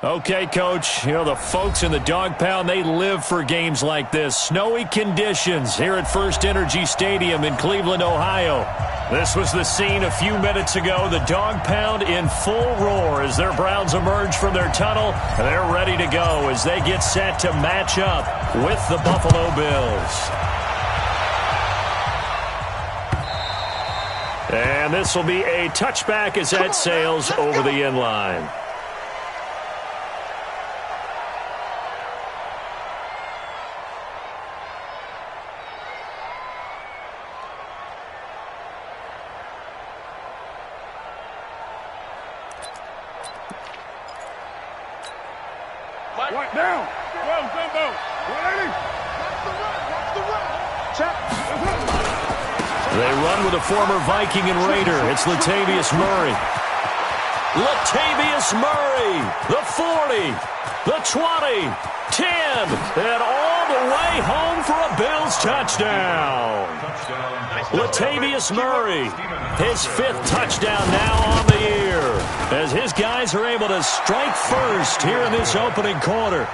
Okay, Coach, you know, the folks in the Dog Pound, they live for games like this. Snowy conditions here at First Energy Stadium in Cleveland, Ohio. This was the scene a few minutes ago. The Dog Pound in full roar as their Browns emerge from their tunnel. They're ready to go as they get set to match up with the Buffalo Bills. And this will be a touchback as that sails over the end line. Right down. Well, Jumbo. 180. Watch the run. Check. They run with a former Viking and Raider. It's Latavius Murray. Latavius Murray. The 40. The 20. 10. And all the way home for a Bills touchdown. Latavius Murray. His 5th touchdown now on the year, as his guys are able to strike first here in this opening quarter.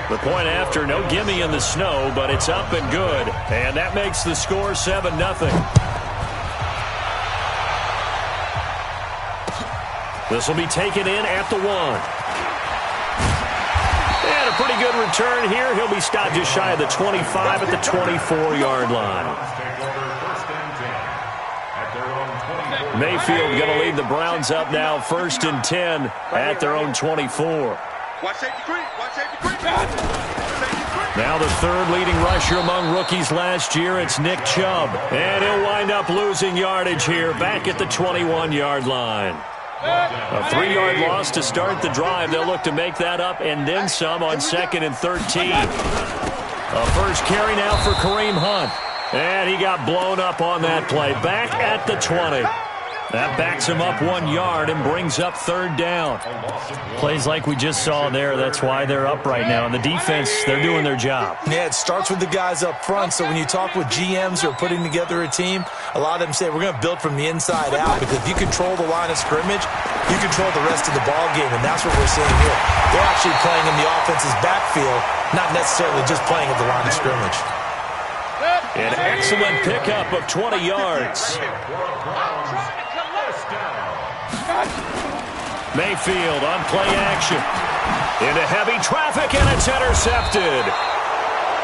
The point after, no gimme in the snow, but it's up and good, and that makes the score 7-0. This will be taken in at the 1. And a pretty good return here. He'll be stopped just shy of the 25 at the 24-yard line. Mayfield going to lead the Browns up now, 1st and 10 at their own 24. Now the 3rd leading rusher among rookies last year, it's Nick Chubb. And he'll wind up losing yardage here, back at the 21-yard line. A 3-yard loss to start the drive. They'll look to make that up and then some on 2nd and 13. A first carry now for Kareem Hunt. And he got blown up on that play, back at the 20. That backs him up 1 yard and brings up 3rd down. Plays like we just saw there, that's why they're up right now. And the defense, they're doing their job. Yeah, it starts with the guys up front. So when you talk with GMs who are putting together a team, a lot of them say, we're going to build from the inside out, because if you control the line of scrimmage, you control the rest of the ball game, and that's what we're seeing here. They're actually playing in the offense's backfield, not necessarily just playing at the line of scrimmage. An excellent pickup of 20 yards. Mayfield on play action. Into heavy traffic, and it's intercepted.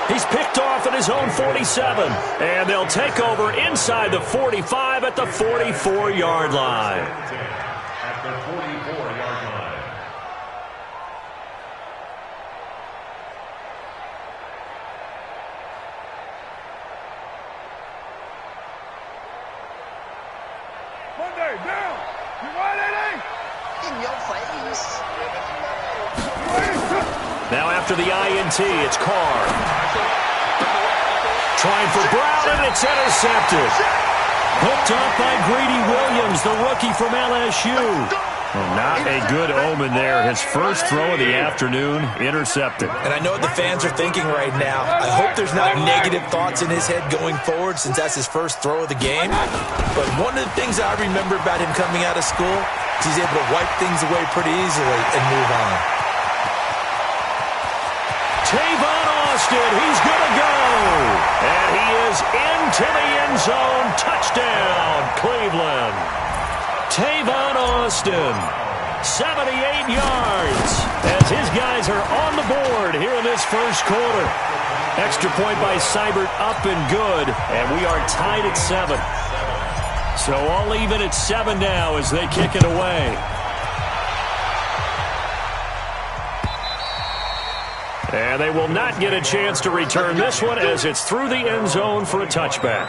He's picked off at his own 47. And they'll take over inside the 45 at the 44-yard line. Monday, down. You 180. In your face. Now after the INT, it's Carr. Trying for Brown, and it's intercepted. Hooked up by Greedy Williams, the rookie from LSU. Well, not a good omen there. His first throw of the afternoon, intercepted. And I know what the fans are thinking right now. I hope there's not negative thoughts in his head going forward, since that's his first throw of the game. But one of the things I remember about him coming out of school is he's able to wipe things away pretty easily and move on. Tavon Austin, he's going to go. And he is into the end zone. Touchdown, Cleveland. Tavon Austin, 78 yards, as his guys are on the board here in this first quarter. Extra point by Seibert, up and good, and we are tied at 7. So all even at 7 now as they kick it away. And they will not get a chance to return this one, as it's through the end zone for a touchback.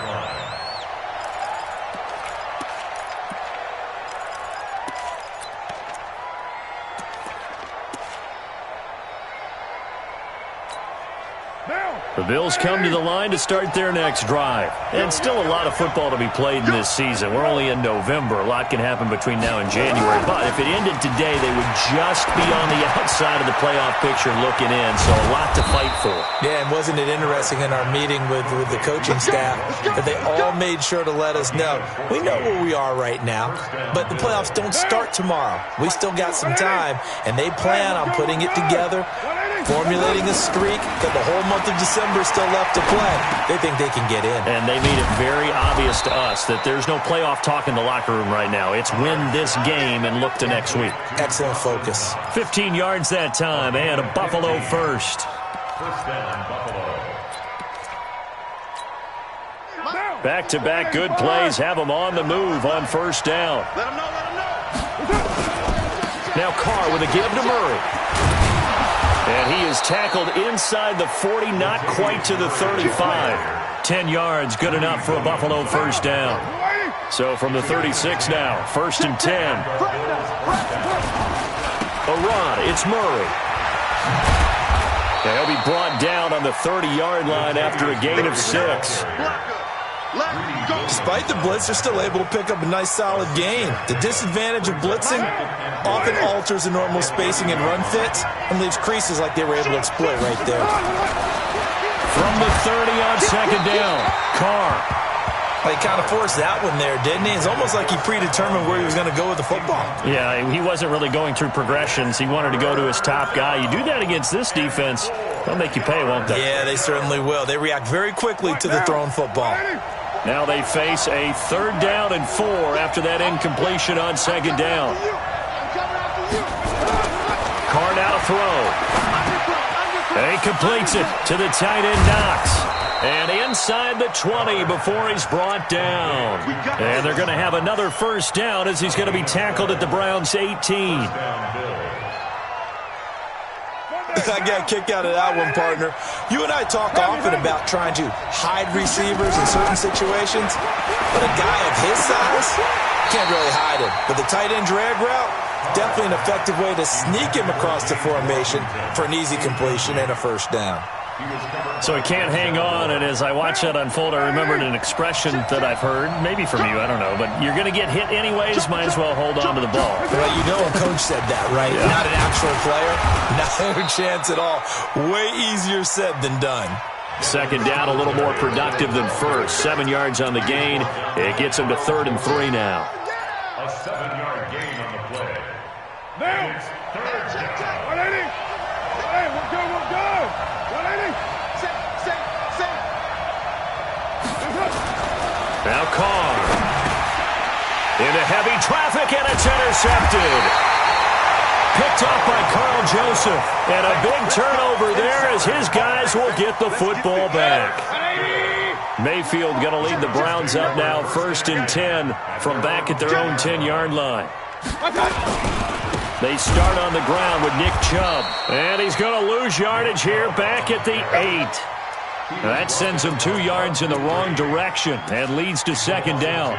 The Bills come to the line to start their next drive. And still a lot of football to be played in this season. We're only in November. A lot can happen between now and January. But if it ended today, they would just be on the outside of the playoff picture looking in. So a lot to fight for. Yeah, and wasn't it interesting in our meeting with the coaching staff that they all made sure to let us know, we know where we are right now, but the playoffs don't start tomorrow. We still got some time, and they plan on putting it together, formulating a streak that the whole month of December is still left to play. They think they can get in. And they made it very obvious to us that there's no playoff talk in the locker room right now. It's win this game and look to next week. Excellent focus. 15 yards that time, and a Buffalo first. Back-to-back good plays have them on the move on first down. Let him know, let him know. Now Carr with a give to Murray. And he is tackled inside the 40, not quite to the 35. 10 yards, good enough for a Buffalo first down. So from the 36 now, 1st and 10. A run, it's Murray. And he'll be brought down on the 30-yard line after a gain of 6. Despite the blitz, they're still able to pick up a nice solid gain. The disadvantage of blitzing often alters the normal spacing and run fits and leaves creases like they were able to exploit right there. From the 30 on second down, Carr. He kind of forced that one there, didn't he? It's almost like he predetermined where he was going to go with the football. Yeah, he wasn't really going through progressions. He wanted to go to his top guy. You do that against this defense, they'll make you pay, won't they? Yeah, they certainly will. They react very quickly to the thrown football. Now they face a 3rd down and 4 after that incompletion on second down. Carr now to throw. And he completes it to the tight end Knox. And inside the 20 before he's brought down. And they're going to have another first down as he's going to be tackled at the Browns' 18. I got a kick out of that one, partner. You and I talk often about trying to hide receivers in certain situations, but a guy of his size can't really hide him. But the tight end drag route, definitely an effective way to sneak him across the formation for an easy completion and a first down. So he can't hang on, and as I watch that unfold, I remembered an expression that I've heard, maybe from you, I don't know, but you're going to get hit anyways, might as well hold on to the ball. Well, you know a coach said that, right? Yeah. Not an actual player. No chance at all. Way easier said than done. Second down, a little more productive than first. 7 yards on the gain. It gets him to 3rd and 3 now. A 7-yard gain on the play. Now, 3rd down. 180. Hey, we're good, we're good. 180. Set. Now Carr. Into heavy traffic, and it's intercepted. Picked off by Carl Joseph. And a big turnover there as his guys will get the football back. Mayfield going to lead the Browns up now, 1st and 10 from back at their own 10-yard line. They start on the ground with Nick Chubb. And he's going to lose yardage here back at the 8. That sends him 2 yards in the wrong direction and leads to second down.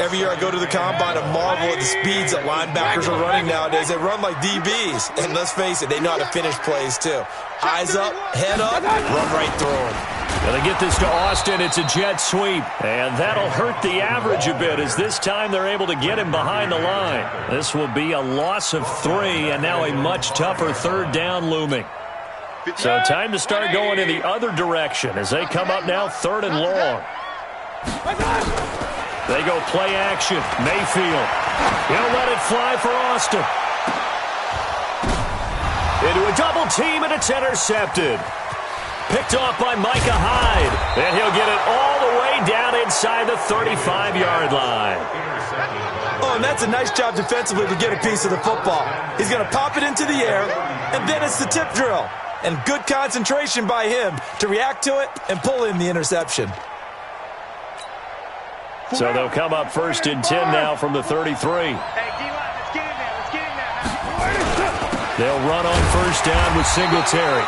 Every year I go to the combine and marvel at the speeds that linebackers are running nowadays. They run like DBs. And let's face it, they know how to finish plays too. Eyes up, head up, run right through them. Gonna get this to Austin. It's a jet sweep. And that'll hurt the average a bit as this time they're able to get him behind the line. This will be a loss of 3 and now a much tougher 3rd down looming. So time to start going in the other direction as they come up now 3rd and long. They go play action. Mayfield. He'll let it fly for Austin. Into a double team, and it's intercepted. Picked off by Micah Hyde. And he'll get it all the way down inside the 35-yard line. Oh, and that's a nice job defensively to get a piece of the football. He's going to pop it into the air, and then it's the tip drill. And good concentration by him to react to it and pull in the interception. So they'll come up 1st and 10 now from the 33. Hey, D-line, let's get in there. They'll run on 1st down with Singletary.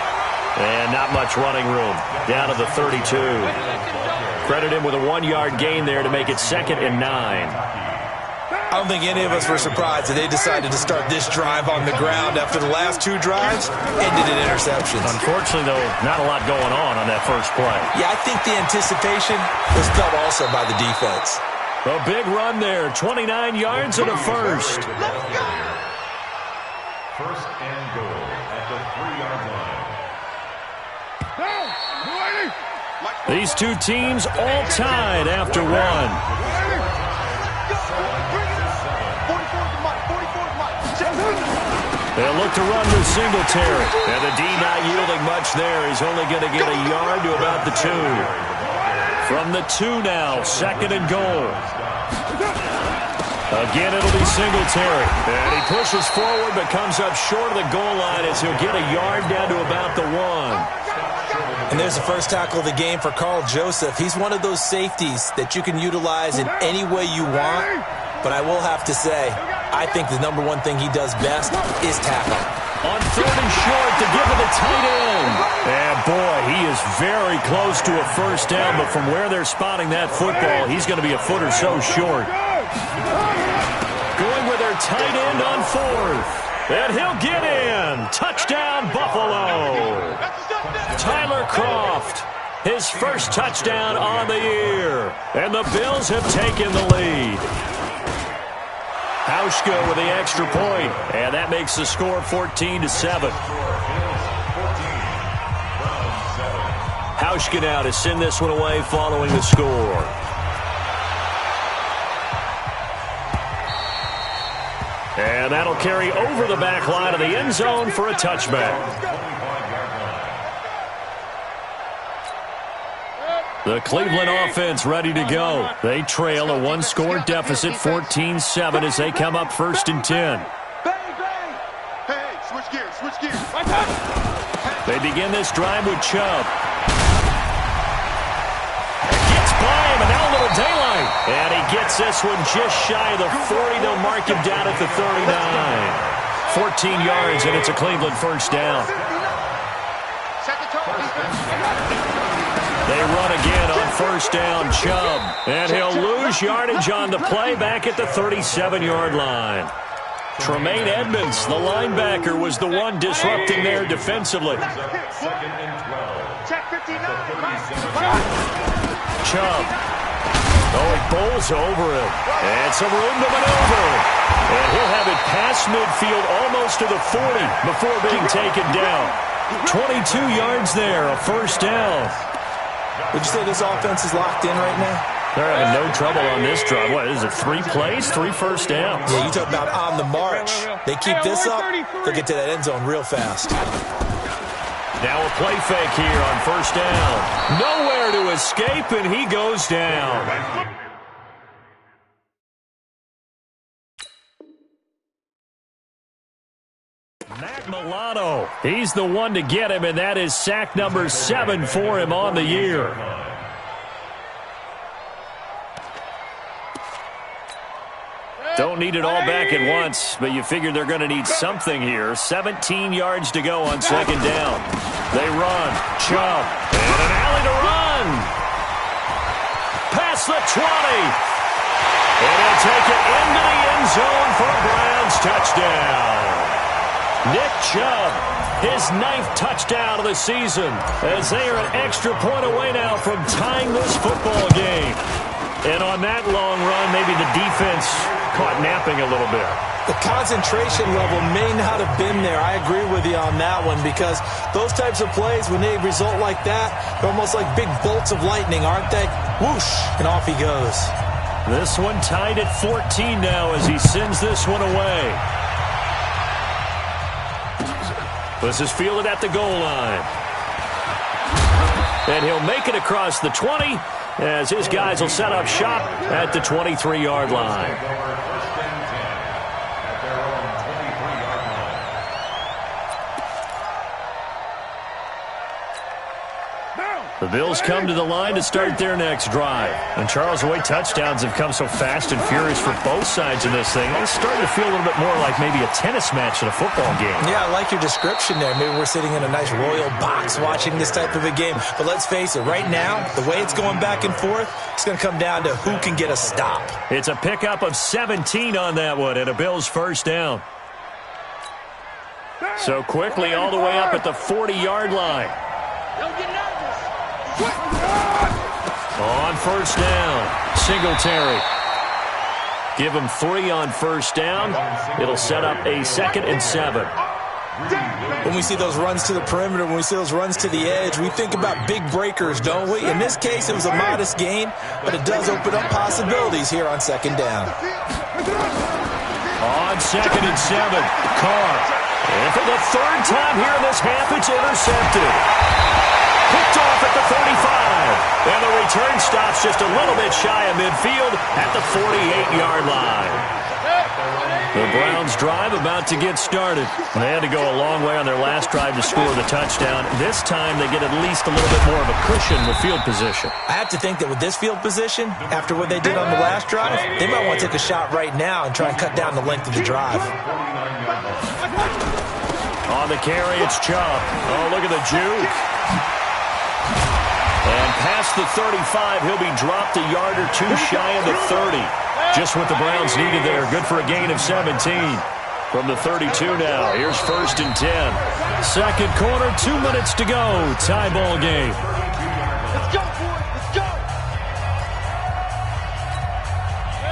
And not much running room. Down to the 32. Credit him with a 1-yard gain there to make it 2nd and 9. I don't think any of us were surprised that they decided to start this drive on the ground after the last 2 drives ended in interceptions. Unfortunately, though, not a lot going on that first play. Yeah, I think the anticipation was felt also by the defense. A big run there, 29 yards and a first. First and goal at the 3-yard line. These two teams all tied after one. They'll look to run with Singletary. And the D not yielding much there. He's only going to get a yard to about the 2. From the 2 now, 2nd and goal. Again, it'll be Singletary. And he pushes forward but comes up short of the goal line as he'll get a yard down to about the 1. And there's the first tackle of the game for Carl Joseph. He's one of those safeties that you can utilize in any way you want. But I will have to say, I think the number one thing he does best is tackle. On 3rd and short to give it the tight end. And boy, he is very close to a first down, but from where they're spotting that football, he's going to be a foot or so short. Going with their tight end on 4th. And he'll get in. Touchdown, Buffalo. Tyler Kroft, his first touchdown on the year. And the Bills have taken the lead. Hauschka with the extra point, and that makes the score 14-7. Hauschka now to send this one away following the score. And that'll carry over the back line of the end zone for a touchback. The Cleveland offense ready to go. They trail a 1-score deficit, 14-7, as they come up 1st and 10. Hey, switch gears. They begin this drive with Chubb. Gets by him, and now a little daylight. And he gets this one just shy of the 40. They'll mark him down at the 39. 14 yards, and it's a Cleveland first down. They run again on first down, Chubb. And he'll lose yardage on the play back at the 37-yard line. Tremaine Edmonds, the linebacker, was the one disrupting there defensively. Chubb. Oh, he bowls over him. And some room to maneuver. And he'll have it past midfield almost to the 40 before being taken down. 22 yards there, a first down. Would you say this offense is locked in right now? They're having no trouble on this drive. What is it, 3 plays, 3 first downs? Yeah, you talk about on the march. They keep this up, they'll get to that end zone real fast. Now a play fake here on first down. Nowhere to escape, and he goes down. Matt Milano, he's the one to get him, and that is sack number 7 for him on the year. Don't need it all back at once, but you figure they're going to need something here. 17 yards to go on second down. They run. Chubb. And an alley to run. Past the 20. And he'll take it into the end zone for a Browns touchdown. Nick Chubb, his 9th touchdown of the season, as they are an extra point away now from tying this football game. And on that long run, maybe the defense caught napping a little bit. The concentration level may not have been there. I agree with you on that one, because those types of plays, when they result like that, they're almost like big bolts of lightning, aren't they? Whoosh, and off he goes. This one tied at 14 now as he sends this one away. This is fielded at the goal line. And he'll make it across the 20 as his guys will set up shop at the 23-yard line. The Bills come to the line to start their next drive. And Charles, the way touchdowns have come so fast and furious for both sides of this thing, it's starting to feel a little bit more like maybe a tennis match in a football game. Yeah, I like your description there. Maybe we're sitting in a nice royal box watching this type of a game. But let's face it, right now, the way it's going back and forth, it's going to come down to who can get a stop. It's a pickup of 17 on that one and a Bills first down. So quickly all the way up at the 40-yard line. Don't get nervous. On first down, Singletary. Give him 3 on first down. It'll set up a 2nd and 7. When we see those runs to the perimeter, when we see those runs to the edge, we think about big breakers, don't we? In this case, it was a modest gain, but it does open up possibilities here on 2nd down. On 2nd and 7, Carr. And for the 3rd time here in this half, it's intercepted. Picked off at the 35. And the return stops just a little bit shy of midfield at the 48-yard line. The Browns drive about to get started. They had to go a long way on their last drive to score the touchdown. This time they get at least a little bit more of a cushion with field position. I have to think that with this field position, after what they did on the last drive, they might want to take a shot right now and try and cut down the length of the drive. On the carry, it's Chubb. Oh, look at the juke. And past the 35, he'll be dropped a yard or 2 shy of the 30. Just what the Browns needed there. Good for a gain of 17. From the 32 now, here's 1st and 10. Second quarter, 2 minutes to go. Tie ball game. Let's go, boys. Let's go.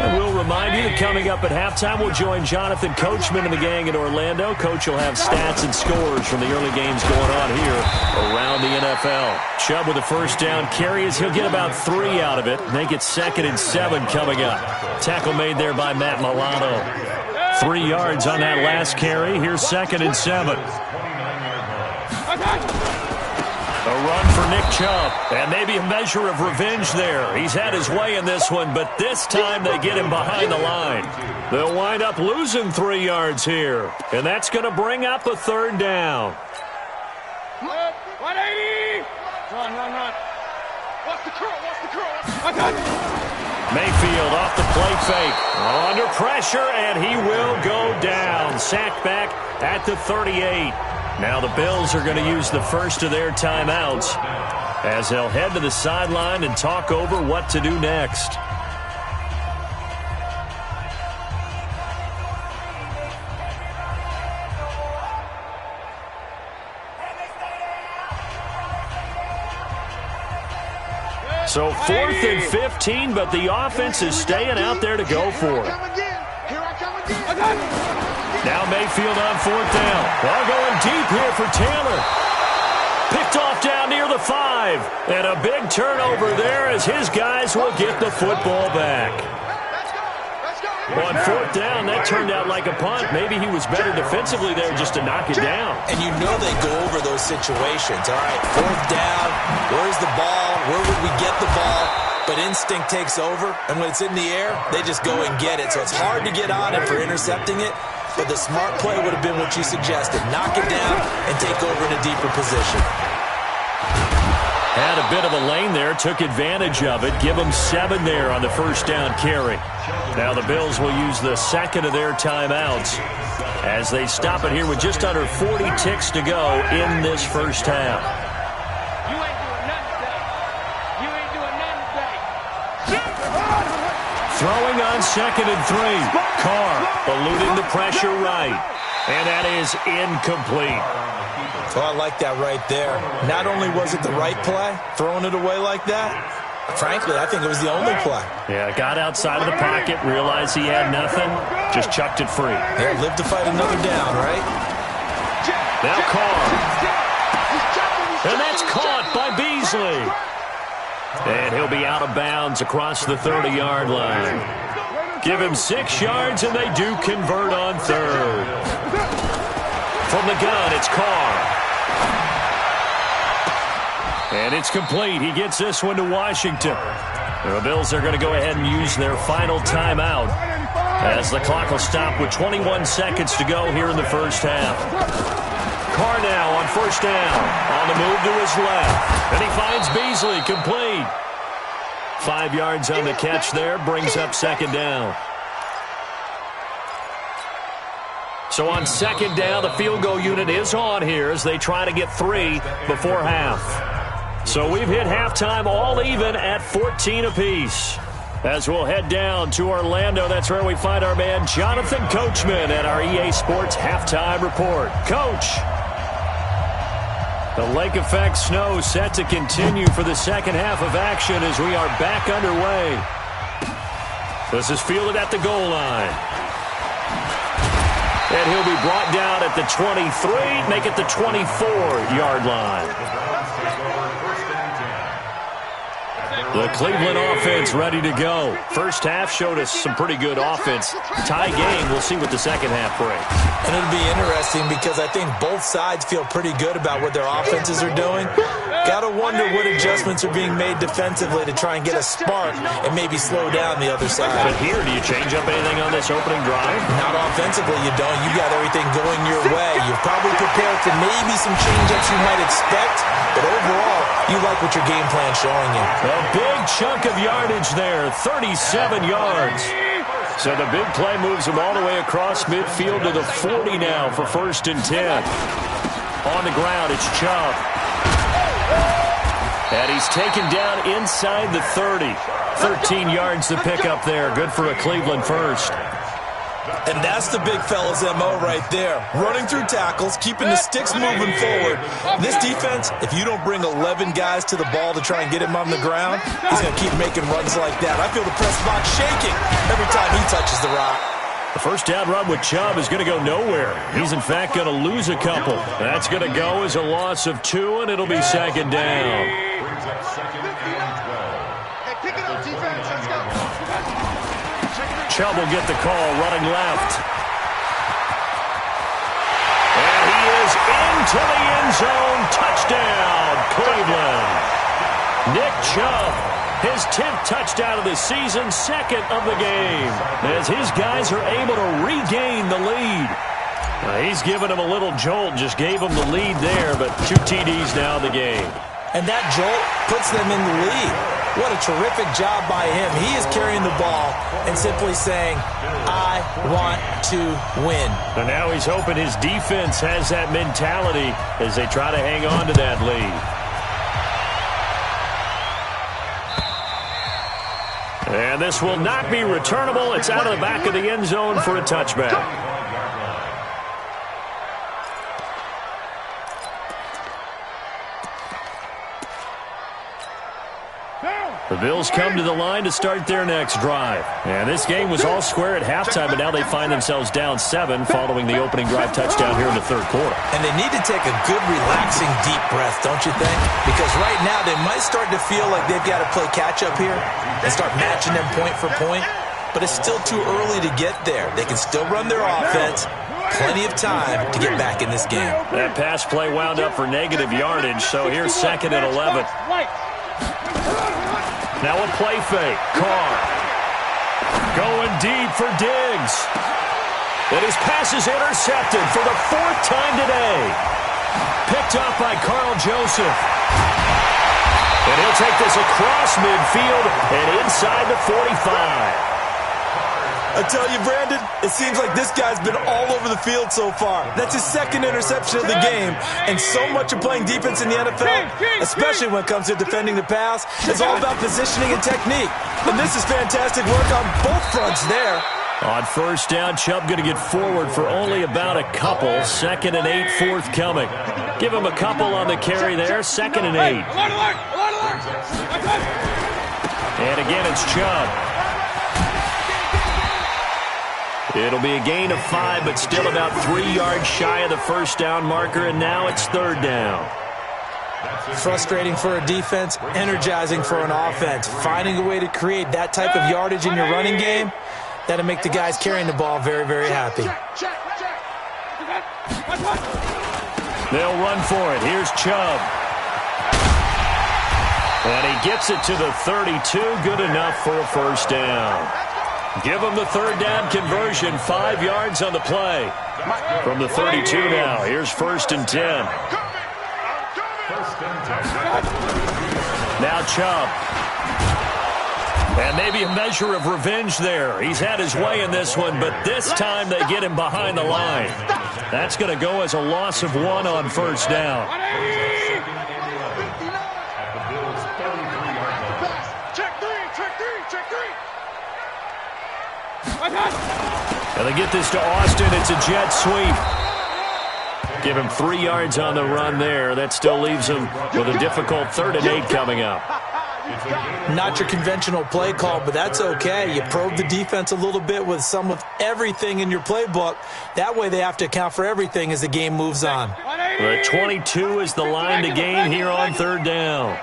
And we'll remind you that coming up at halftime, we'll join Jonathan Coachman and the gang in Orlando. Coach will have stats and scores from the early games going on here around the NFL. Chubb with a first down carry as he'll get about 3 out of it. Make it 2nd and 7 coming up. Tackle made there by Matt Milano. 3 yards on that last carry. Here's 2nd and 7. A run for Nick Chubb, and maybe a measure of revenge there. He's had his way in this one, but this time they get him behind the line. They'll wind up losing 3 yards here, and that's going to bring up a 3rd down. 180! Run. What's the curl? Mayfield off the play fake. Under pressure, and he will go down. Sacked back at the 38. Now the Bills are going to use the first of their timeouts as they'll head to the sideline and talk over what to do next. So 4th and 15, but the offense is staying out there to go for it. Now Mayfield on 4th down. Ball going deep here for Taylor. Picked off down near the 5. And a big turnover there as his guys will get the football back. On 4th down, that turned out like a punt. Maybe he was better defensively there just to knock it down. And you know they go over those situations. All right, 4th down, where's the ball? Where would we get the ball? But instinct takes over, and when it's in the air, they just go and get it. So it's hard to get on it for intercepting it, but the smart play would have been what you suggested. Knock it down and take over in a deeper position. Had a bit of a lane there, took advantage of it. Give them 7 there on the first down carry. Now the Bills will use the 2nd of their timeouts as they stop it here with just under 40 ticks to go in this first half. You ain't doing nothing today. You ain't doing nothing today. Throwing on 2nd and 3. Carr eluding the pressure right. And that is incomplete. Oh, I like that right there. Not only was it the right play, throwing it away like that, frankly, I think it was the only play. Yeah, got outside of the pocket, realized he had nothing, just chucked it free. Yeah, live to fight another down, right? Now Carr. And that's caught by Beasley. And he'll be out of bounds across the 30-yard line. Give him 6 yards, and they do convert on 3rd. From the gun, it's Carr. And it's complete. He gets this one to Washington. The Bills are going to go ahead and use their final timeout as the clock will stop with 21 seconds to go here in the first half. Carr now on first down. On the move to his left. And he finds Beasley, complete. 5 yards on the catch there, brings up second down. So on second down, the field goal unit is on here as they try to get 3 before half. So we've hit halftime all even at 14 apiece. As we'll head down to Orlando, that's where we find our man Jonathan Coachman at our EA Sports Halftime Report. Coach, the lake effect snow set to continue for the second half of action as we are back underway. This is fielded at the goal line. And he'll be brought down at the 23, make it the 24-yard line. The Cleveland offense ready to go. First half showed us some pretty good offense. Tie game, we'll see what the second half brings. And it'll be interesting because I think both sides feel pretty good about what their offenses are doing. Got to wonder what adjustments are being made defensively to try and get a spark and maybe slow down the other side. But here, do you change up anything on this opening drive? Not offensively, you don't. You got everything going your way. You've probably prepared for maybe some change-ups you might expect, but overall, you like what your game plan's showing you. A big chunk of yardage there, 37 yards. So the big play moves him all the way across midfield to the 40 now for 1st and 10. On the ground, it's Chubb. And he's taken down inside the 30. 13 yards to pick up there. Good for a Cleveland first. And that's the big fella's MO right there. Running through tackles, keeping the sticks moving forward. This defense, if you don't bring 11 guys to the ball to try and get him on the ground, he's going to keep making runs like that. I feel the press box shaking every time he touches the rock. The first down run with Chubb is going to go nowhere. He's, in fact, going to lose a couple. That's going to go as a loss of 2, and it'll be second down. Hey, pick it up, defense. Let's go. Chubb will get the call, running left. And he is into the end zone. Touchdown, Cleveland. Nick Chubb, his 10th touchdown of the season, 2nd of the game, as his guys are able to regain the lead. He's given him a little jolt, just gave him the lead there, but 2 TDs now in the game. And that jolt puts them in the lead. What a terrific job by him. He is carrying the ball and simply saying, I want to win. And now he's hoping his defense has that mentality as they try to hang on to that lead. And this will not be returnable. It's out of the back of the end zone for a touchback. The Bills come to the line to start their next drive. And this game was all square at halftime, but now they find themselves down 7 following the opening drive touchdown here in the 3rd quarter. And they need to take a good, relaxing, deep breath, don't you think? Because right now they might start to feel like they've got to play catch-up here and start matching them point for point. But it's still too early to get there. They can still run their offense. Plenty of time to get back in this game. That pass play wound up for negative yardage, so here's 2nd and 11. Now a play fake. Carr going deep for Diggs. And his pass is intercepted for the 4th time today. Picked up by Carl Joseph. And he'll take this across midfield and inside the 45. I tell you, Brandon, it seems like this guy's been all over the field so far. That's his 2nd interception of the game. And so much of playing defense in the NFL, especially when it comes to defending the pass, is all about positioning and technique. And this is fantastic work on both fronts there. On first down, Chubb going to get forward for only about a couple. 2nd and 8 forthcoming. Give him a couple on the carry there. 2nd and 8. And again, it's Chubb. It'll be a gain of 5, but still about 3 yards shy of the first down marker, and now it's 3rd down. Frustrating for a defense, energizing for an offense. Finding a way to create that type of yardage in your running game, that'll make the guys carrying the ball very, very happy. They'll run for it. Here's Chubb. And he gets it to the 32. Good enough for a first down. Give them the 3rd down conversion. 5 yards on the play. From the 32 now, here's 1st and 10. Now Chubb. And maybe a measure of revenge there. He's had his way in this one, but this time they get him behind the line. That's going to go as a loss of 1 on 1st down. And they get this to Austin. It's a jet sweep. Give him 3 yards on the run there. That still leaves him with a difficult 3rd and 8 coming up. Not your conventional play call, but that's okay. You probe the defense a little bit with some of everything in your playbook. That way they have to account for everything as the game moves on. The 22 is the line to gain here on 3rd down.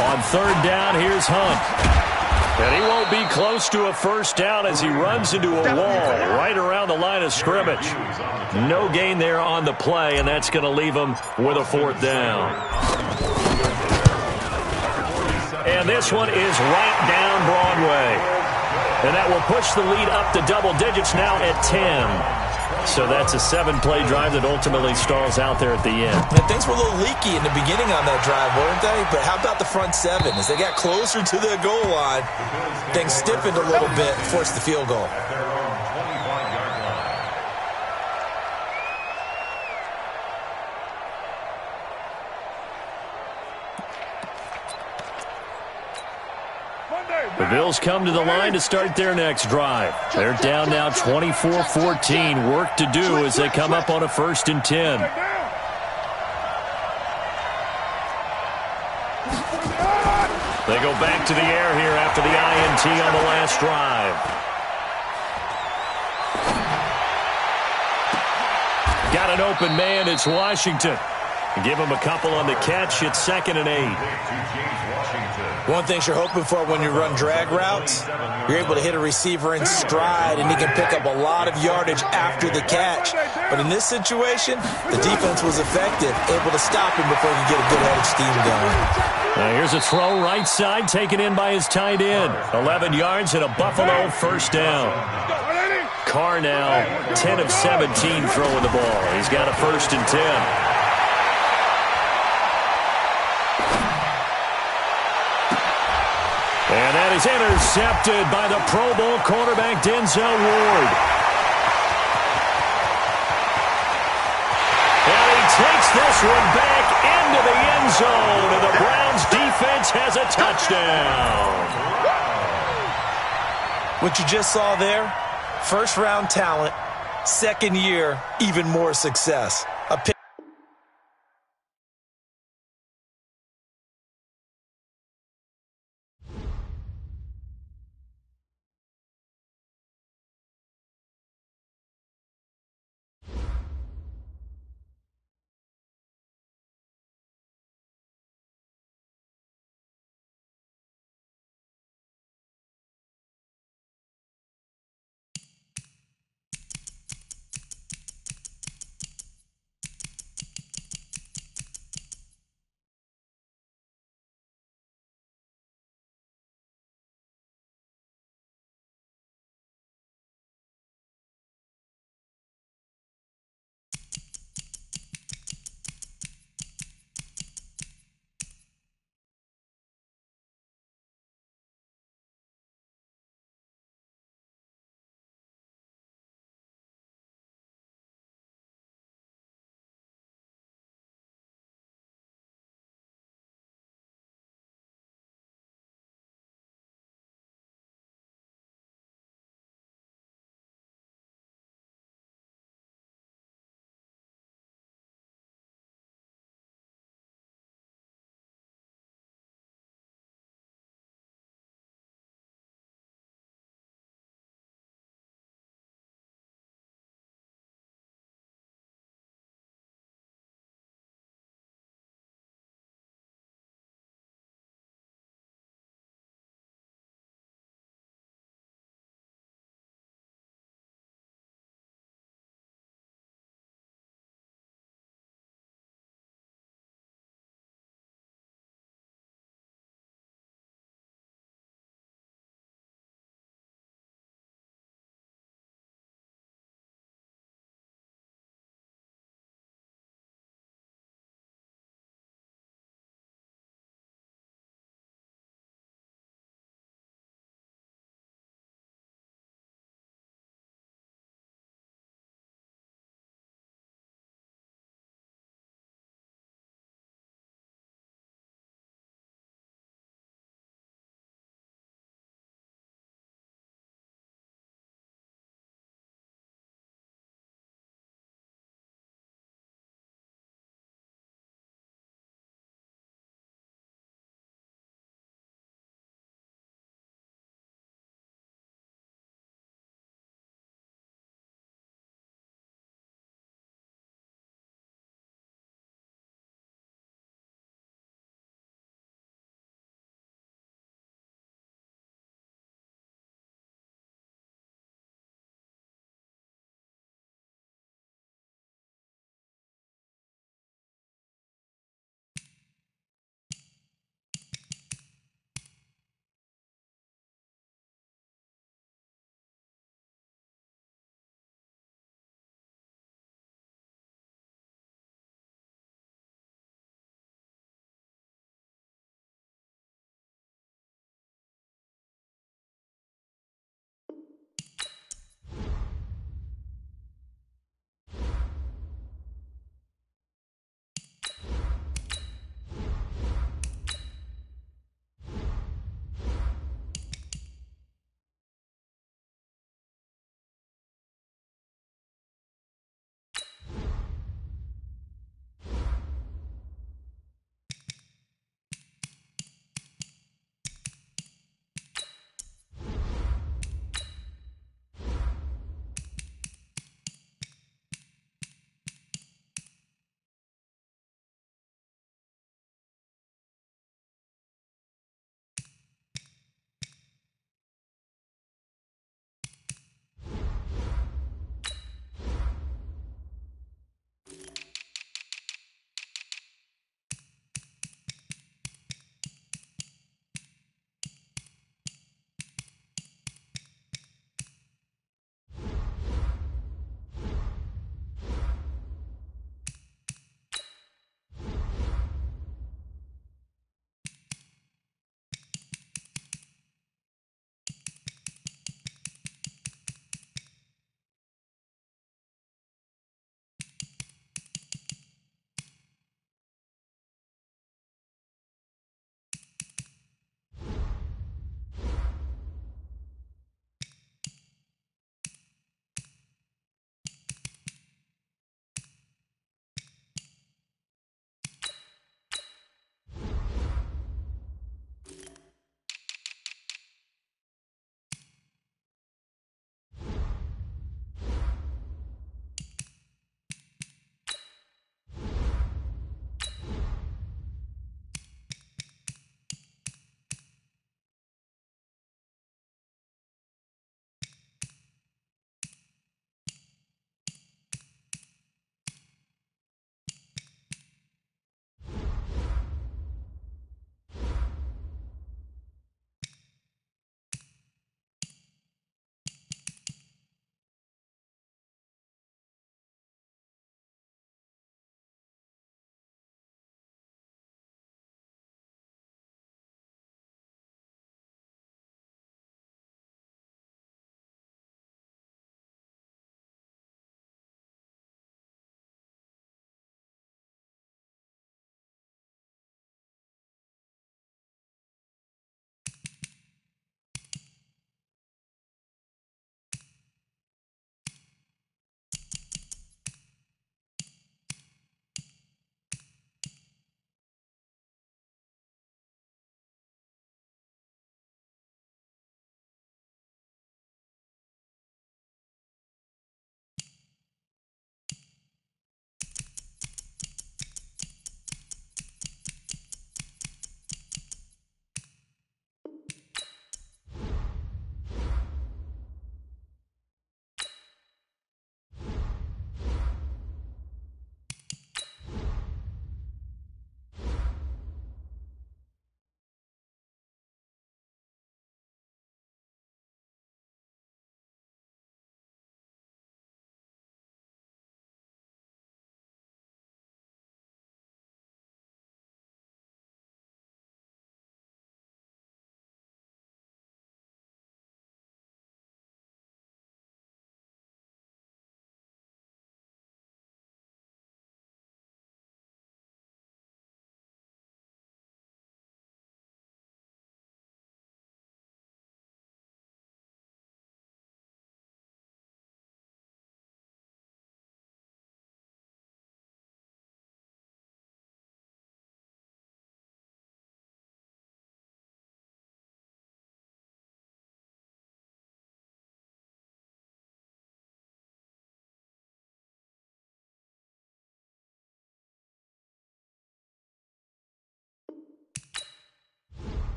On 3rd down, here's Hunt. And he won't be close to a 1st down as he runs into a wall right around the line of scrimmage. No gain there on the play, and that's going to leave him with a 4th down. And this one is right down Broadway. And that will push the lead up to double digits now at 10. So that's a 7-play drive that ultimately stalls out there at the end. And things were a little leaky in the beginning on that drive, weren't they? But how about the front 7? As they got closer to the goal line, things stiffened a little bit, forced the field goal. The Bills come to the line to start their next drive. They're down now 24-14. Work to do as they come up on a 1st and 10. They go back to the air here after the INT on the last drive. Got an open man. It's Washington. Give him a couple on the catch. It's 2nd and 8. One thing you're hoping for when you run drag routes, you're able to hit a receiver in stride, and he can pick up a lot of yardage after the catch. But in this situation, the defense was effective, able to stop him before he could get a good head of steam going. Now here's a throw right side, taken in by his tight end. 11 yards and a Buffalo 1st down. Carr now 10 of 17 throwing the ball. He's got a 1st and 10. And that is intercepted by the Pro Bowl quarterback Denzel Ward. And he takes this one back into the end zone, and the Browns defense has a touchdown. What you just saw there, 1st-round talent, 2nd year, even more success.